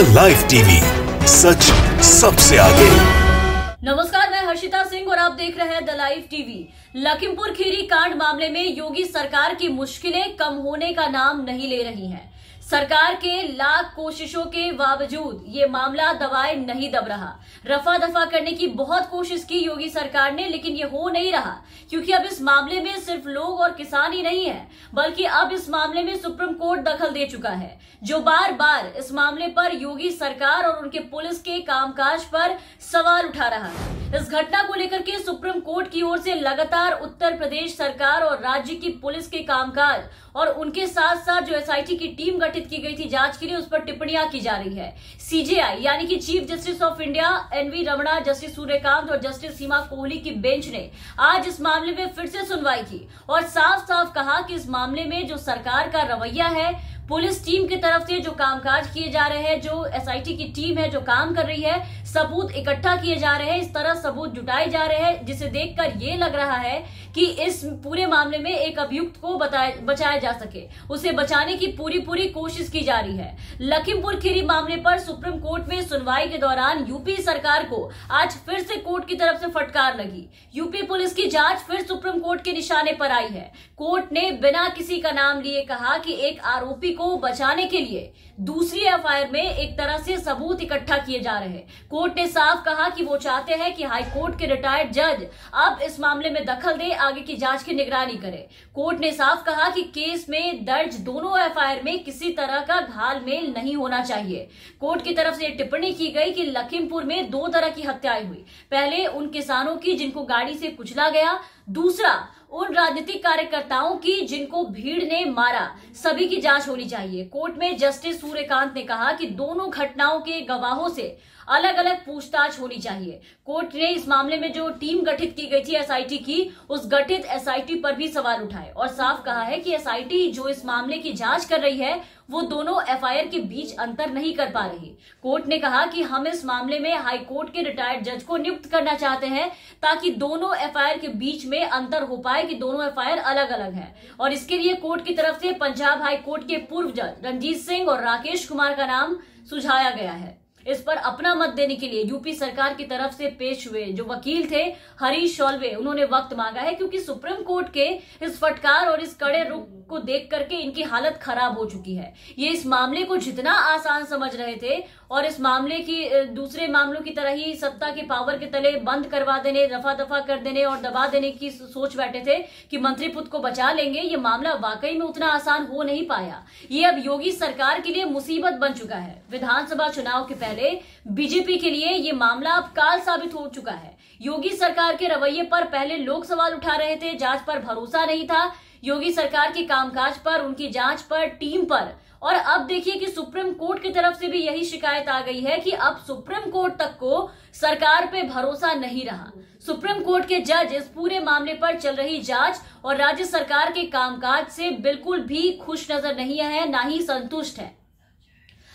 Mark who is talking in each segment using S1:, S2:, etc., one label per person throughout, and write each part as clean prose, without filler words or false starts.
S1: The live TV, सच सबसे आगे।
S2: नमस्कार, मैं हर्षिता सिंह और आप देख रहे हैं the live TV. Lakhimpur Kheri कांड मामले में योगी सरकार की मुश्किलें कम होने का नाम नहीं ले रही हैं। सरकार के लाख कोशिशों के बावजूद ये मामला दबाए नहीं दब रहा। रफा दफा करने की बहुत कोशिश की योगी सरकार ने, लेकिन ये हो नहीं रहा, क्योंकि अब इस मामले में सिर्फ लोग और किसान ही नहीं है, बल्कि अब इस मामले में सुप्रीम कोर्ट दखल दे चुका है, जो बार बार इस मामले पर योगी सरकार और उनके पुलिस के कामकाज पर सवाल उठा रहा है। इस घटना को लेकर के सुप्रीम कोर्ट की ओर से लगातार उत्तर प्रदेश सरकार और राज्य की पुलिस के कामकाज और उनके साथ साथ जो एसआईटी की टीम गठित की गई थी जांच के लिए, उस पर टिप्पणियां की जा रही है। सीजेआई यानी कि chief justice of India NV Ramana, justice Suryakant और जस्टिस सीमा कोहली की बेंच ने आज इस मामले में फिर से सुनवाई की और साफ साफ कहा कि इस मामले में जो सरकार का रवैया है, पुलिस टीम की तरफ से जो कामकाज किए जा रहे हैं, जो एसआईटी की टीम है जो काम कर रही है, सबूत इकट्ठा किए जा रहे हैं, इस तरह सबूत जुटाए जा रहे हैं, जिसे देखकर ये लग रहा है कि इस पूरे मामले में एक अभियुक्त को बचाया जा सके, उसे बचाने की पूरी कोशिश की जा रही है। लखीमपुर खीरी मामले पर सुप्रीम कोर्ट में सुनवाई के दौरान यूपी सरकार को आज फिर से कोर्ट की तरफ से फटकार लगी। यूपी पुलिस की जांच फिर सुप्रीम कोर्ट के निशाने पर आई है। कोर्ट ने बिना किसी का नाम लिए कहा कि एक आरोपी को बचाने के लिए दूसरी एफआईआर में एक तरह से सबूत इकट्ठा किए जा रहे हैं। कोर्ट ने साफ कहा कि वो चाहते हैं कि हाई कोर्ट के रिटायर्ड जज अब इस मामले में दखल दे, आगे की जांच की निगरानी करे। कोर्ट ने साफ कहा कि केस में दर्ज दोनों एफआईआर में किसी तरह का घालमेल नहीं होना चाहिए। कोर्ट की तरफ से टिप्पणी की गई कि लखीमपुर में दो तरह की हत्याएं हुई, पहले उन किसानों की जिनको गाड़ी से कुचला गया, दूसरा उन राजनीतिक कार्यकर्ताओं की जिनको भीड़ ने मारा। सभी की जांच होनी चाहिए। कोर्ट में जस्टिस सूर्यकांत ने कहा कि दोनों घटनाओं के गवाहों से अलग अलग पूछताछ होनी चाहिए। कोर्ट ने इस मामले में जो टीम गठित की गई थी एसआईटी की, उस गठित एसआईटी पर भी सवाल उठाए और साफ कहा है कि एसआईटी जो इस मामले की जांच कर रही है, वो दोनों एफआईआर के बीच अंतर नहीं कर पा रही। कोर्ट ने कहा कि हम इस मामले में हाई कोर्ट के रिटायर्ड जज को नियुक्त करना चाहते हैं, ताकि दोनों एफआईआर के बीच में अंतर हो पाए कि दोनों एफआईआर अलग अलग है। और इसके लिए कोर्ट की तरफ से पंजाब हाई कोर्ट के पूर्व जज रंजीत सिंह और राकेश कुमार का नाम सुझाया गया है। इस पर अपना मत देने के लिए यूपी सरकार की तरफ से पेश हुए जो वकील थे हरीश शोलवे, उन्होंने वक्त मांगा है, क्योंकि सुप्रीम कोर्ट के इस फटकार और इस कड़े रुख को देख करके इनकी हालत खराब हो चुकी है। ये इस मामले को जितना आसान समझ रहे थे और इस मामले की दूसरे मामलों की तरह ही सत्ता के पावर के तले बंद करवा देने, रफा दफा कर देने और दबा देने की सोच बैठे थे कि मंत्री पुत्र को बचा लेंगे। ये मामला वाकई में उतना आसान हो नहीं पाया। ये अब योगी सरकार के लिए मुसीबत बन चुका है। विधानसभा चुनाव के पहले बीजेपी के लिए ये मामला अब काल साबित हो चुका है। योगी सरकार के रवैये पर पहले लोग सवाल उठा रहे थे, जांच पर भरोसा नहीं था, योगी सरकार के कामकाज पर, उनकी जांच पर, टीम पर, और अब देखिए कि सुप्रीम कोर्ट की तरफ से भी यही शिकायत आ गई है कि अब सुप्रीम कोर्ट तक को सरकार पे भरोसा नहीं रहा। सुप्रीम कोर्ट के जज इस पूरे मामले पर चल रही जांच और राज्य सरकार के कामकाज से बिल्कुल भी खुश नजर नहीं है, ना ही संतुष्ट है।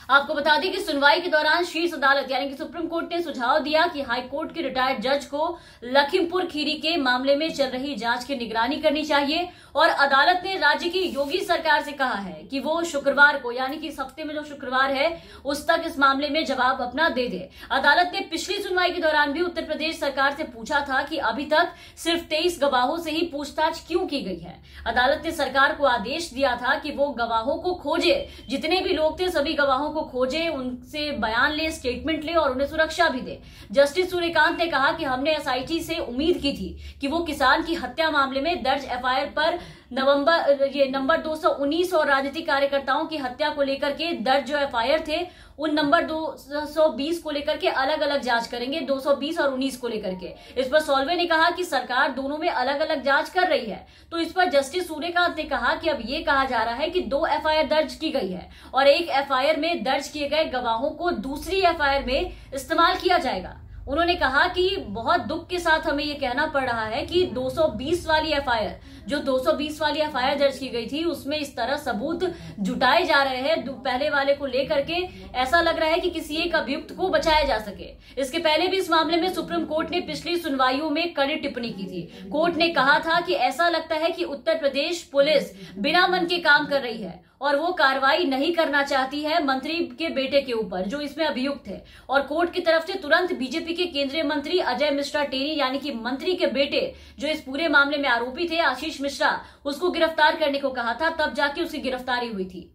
S2: आपको बता दें कि सुनवाई के दौरान शीर्ष अदालत यानी कि सुप्रीम कोर्ट ने सुझाव दिया कि हाई कोर्ट के रिटायर्ड जज को लखीमपुर खीरी के मामले में चल रही जांच की निगरानी करनी चाहिए और अदालत ने राज्य की योगी सरकार से कहा है कि वो शुक्रवार को यानी कि इस हफ्ते में जो शुक्रवार है उस तक इस मामले में जवाब अपना दे दे। अदालत ने पिछली सुनवाई के दौरान भी उत्तर प्रदेश सरकार से पूछा था कि अभी तक सिर्फ 23 गवाहों से ही पूछताछ क्यों की गई है। अदालत ने सरकार को आदेश दिया था कि वो गवाहों को खोजे, जितने भी लोग थे सभी गवाहों को खोजे, उनसे बयान ले, स्टेटमेंट ले और उन्हें सुरक्षा भी दे। जस्टिस सूर्यकांत ने कहा कि हमने एसआईटी से उम्मीद की थी कि वो किसान की हत्या मामले में दर्ज एफआईआर पर नंबर 219 और राजनीतिक कार्यकर्ताओं की हत्या को लेकर के दर्ज जो एफआईआर थे उन नंबर 220 को लेकर के अलग अलग जांच करेंगे, 220 और 19 को लेकर के। इस पर सोलवे ने कहा कि सरकार दोनों में अलग अलग जांच कर रही है। तो इस पर जस्टिस सूर्यकांत ने कहा कि अब ये कहा जा रहा है कि 2 एफआईआर दर्ज की गई है और एक एफआईआर में दर्ज किए गए गवाहों को दूसरी एफआईआर में इस्तेमाल किया जाएगा। उन्होंने कहा कि बहुत दुख के साथ हमें ये कहना पड़ रहा है कि 220 वाली एफआईआर जो 220 वाली एफआईआर दर्ज की गई थी उसमें इस तरह सबूत जुटाए जा रहे हैं पहले वाले को लेकर के, ऐसा लग रहा है कि किसी एक अभियुक्त को बचाया जा सके। इसके पहले भी इस मामले में सुप्रीम कोर्ट ने पिछली सुनवाइयों में कड़ी टिप्पणी की थी। कोर्ट ने कहा था कि ऐसा लगता है कि उत्तर प्रदेश पुलिस बिना मन के काम कर रही है और वो कार्रवाई नहीं करना चाहती है मंत्री के बेटे के ऊपर जो इसमें अभियुक्त है। और कोर्ट की तरफ से तुरंत बीजेपी के केंद्रीय मंत्री अजय मिश्रा टेनी यानी कि मंत्री के बेटे जो इस पूरे मामले में आरोपी थे आशीष मिश्रा, उसको गिरफ्तार करने को कहा था, तब जाके उसकी गिरफ्तारी हुई थी।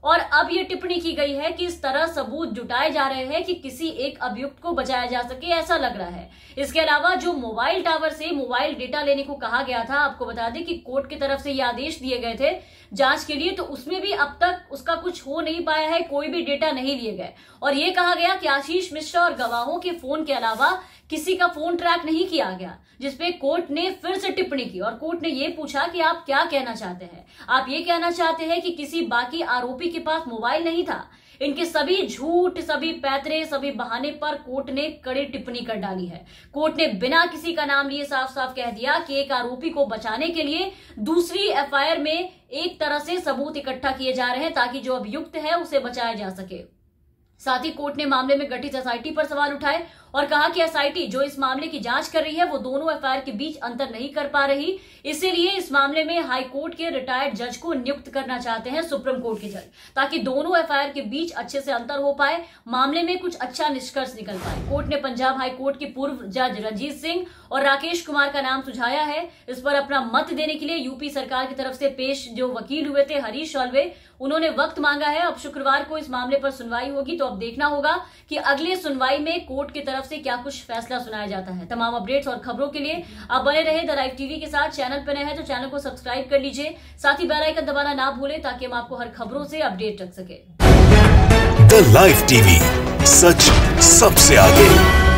S2: और अब ये टिप्पणी की गई है कि इस तरह सबूत जुटाए जा रहे हैं कि किसी एक अभियुक्त को बचाया जा सके, ऐसा लग रहा है। इसके अलावा जो मोबाइल टावर से मोबाइल डेटा लेने को कहा गया था, आपको बता दें कि कोर्ट की तरफ से ये आदेश दिए गए थे जांच के लिए, तो उसमें भी अब तक उसका कुछ हो नहीं पाया है, कोई भी डेटा नहीं लिए गए। और ये कहा गया कि आशीष मिश्रा और गवाहों के फोन के अलावा किसी का फोन ट्रैक नहीं किया गया, जिसपे कोर्ट ने फिर से टिप्पणी की और कोर्ट ने ये पूछा कि आप क्या कहना चाहते हैं। आप ये कहना चाहते हैं कि किसी बाकी आरोपी के पास मोबाइल नहीं था? इनके सभी झूठ, सभी पैतरे, सभी बहाने पर कोर्ट ने कड़ी टिप्पणी कर डाली है। कोर्ट ने बिना किसी का नाम लिए साफ साफ कह दिया कि एक आरोपी को बचाने के लिए दूसरी एफआईआर में एक तरह से सबूत इकट्ठा किए जा रहे हैं ताकि जो अभियुक्त है उसे बचाया जा सके। साथ ही कोर्ट ने मामले में गठित एसआईटी पर सवाल उठाए और कहा कि एसआईटी जो इस मामले की जांच कर रही है वो दोनों एफआईआर के बीच अंतर नहीं कर पा रही, इसीलिए इस मामले में हाई कोर्ट के रिटायर्ड जज को नियुक्त करना चाहते हैं सुप्रीम कोर्ट के जज, ताकि दोनों एफआईआर के बीच अच्छे से अंतर हो पाए, मामले में कुछ अच्छा निष्कर्ष निकल पाए। कोर्ट ने पंजाब हाई कोर्ट के पूर्व जज रंजीत सिंह और राकेश कुमार का नाम सुझाया है। इस पर अपना मत देने के लिए यूपी सरकार की तरफ से पेश जो वकील हुए थे हरीश साल्वे, उन्होंने वक्त मांगा है। अब शुक्रवार को इस मामले पर सुनवाई होगी, तो अब देखना होगा कि अगले सुनवाई में कोर्ट की तरफ से क्या कुछ फैसला सुनाया जाता है। तमाम अपडेट्स और खबरों के लिए आप बने रहे द लाइव टीवी के साथ। चैनल पर नए हैं तो चैनल को सब्सक्राइब कर लीजिए, साथ ही बेल आइकन दबाना ना भूलें ताकि हम आपको हर खबरों से अपडेट रख सके।
S1: द लाइव टीवी, सच सबसे आगे।